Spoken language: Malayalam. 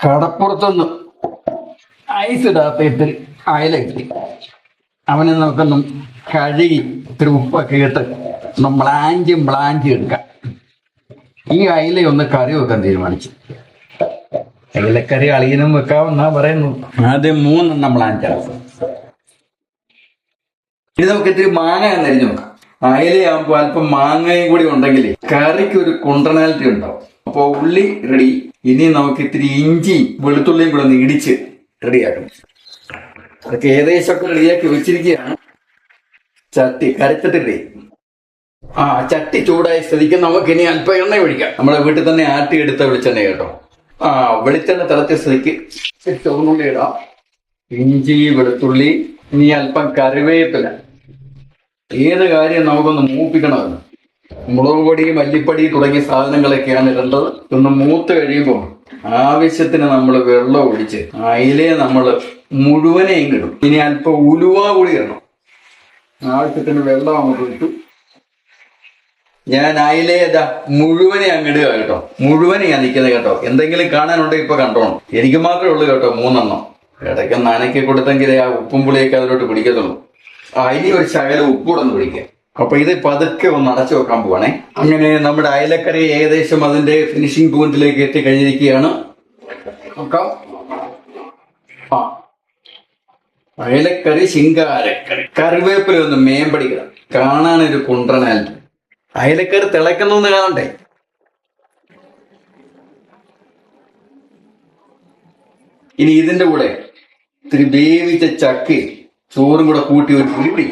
കടപ്പുറത്തുനിന്ന് ഐസ് ഇടാത്ത ഇത്തിരി അയല കിട്ടി. അവനെ നമുക്കൊന്നും കഴുകി ഇത്തിരി ഉപ്പൊക്കെ ഇട്ട് ഒന്ന് ബ്ലാഞ്ചി എടുക്കാം. ഈ അയലയൊന്ന് കറി വെക്കാൻ തീരുമാനിച്ചു. അയലക്കറി അളിയനും വെക്കാമെന്നാ പറയുന്നു. ആദ്യം 3 ബ്ലാഞ്ചാണ്. ഇനി നമുക്ക് ഇത്തിരി മാങ്ങ എന്നരിഞ്ഞു നോക്കാം. അയലയാകുമ്പോൾ അല്പം മാങ്ങയും കൂടി ഉണ്ടെങ്കിൽ കറിക്ക് ഒരു കോൺട്രനാലിറ്റി ഉണ്ടാവും. അപ്പോൾ ഉള്ളി റെഡി. ഇനി നമുക്ക് ഇത്തിരി ഇഞ്ചി വെളുത്തുള്ളിയും കൂടെ ഒന്ന് ഇടിച്ച് റെഡിയാക്കണം. അതൊക്കെ ഏകദേശമൊക്കെ റെഡിയാക്കി വെച്ചിരിക്കുകയാണ്. ചട്ടി കരച്ചിട്ടില്ലേ? ചട്ടി ചൂടായ സ്ഥിതിക്ക് നമുക്ക് ഇനി അല്പം എണ്ണ ഒഴിക്കാം. നമ്മളെ വീട്ടിൽ തന്നെ ആട്ടിയെടുത്ത വെളിച്ചെണ്ണ കേട്ടോ. വെളിച്ചെണ്ണ തിളച്ച സ്ഥിതിക്ക് ചുവന്നുള്ളി ഇടാം. ഇഞ്ചി വെളുത്തുള്ളി, ഇനി അല്പം കറിവേപ്പില. ഏത് കാര്യം നമുക്കൊന്ന് മൂപ്പിക്കണമല്ലോ. മുളക് പൊടി മല്ലിപ്പൊടി തുടങ്ങിയ സാധനങ്ങളൊക്കെയാണ് ഇടേണ്ടത്. ഒന്ന് മൂത്ത് കഴിയുമ്പോൾ ആവശ്യത്തിന് നമ്മൾ വെള്ളം ഒഴിച്ച് അയിലയെ നമ്മൾ മുഴുവനെയും ഇടും. ഇനി അല്പം ഉലുവ കൂടി ഇടണം. ആവശ്യത്തിന് വെള്ളം അങ്ങോട്ട് ഇട്ടു. ഞാൻ അയിലയെ മുഴുവനെ അങ്ങിടുക കേട്ടോ. മുഴുവനെ ഞാൻ നിൽക്കുന്നത് കേട്ടോ. എന്തെങ്കിലും കാണാനുണ്ടെങ്കിൽ ഇപ്പൊ കണ്ടോണം. എനിക്ക് മാത്രമേ ഉള്ളൂ കേട്ടോ 3. ഇടയ്ക്ക് നനക്കി കൊടുത്തെങ്കിലേ ആ ഉപ്പും പുളിയൊക്കെ അതിലോട്ട് പിടിക്കത്തുള്ളൂ. ഇനി ഒരു ശകലം ഉപ്പൂടൊന്ന് പിടിക്കാം. അപ്പൊ ഇത് പതുക്കെ ഒന്ന് അടച്ചു വെക്കാൻ പോവാണേ. അങ്ങനെ നമ്മുടെ അയലക്കറി ഏകദേശം അതിന്റെ ഫിനിഷിംഗ് പോയിന്റിലേക്ക് എത്തിക്കഴിഞ്ഞിരിക്കുകയാണ്. നോക്കാം. അയലക്കറി ശിങ്കാരക്കറി. കറിവേപ്പില ഒന്ന് മേമ്പടിക്കണം. കാണാനൊരു കുണ്ടനാലിറ്റി. അയലക്കറി തിളക്കുന്നൊന്ന് കാണണ്ടേ? ഇനി ഇതിന്റെ കൂടെ ഇത്തിരി വേവിച്ച ചക്കയും ചോറും കൂടെ കൂട്ടി ഒരു പിടി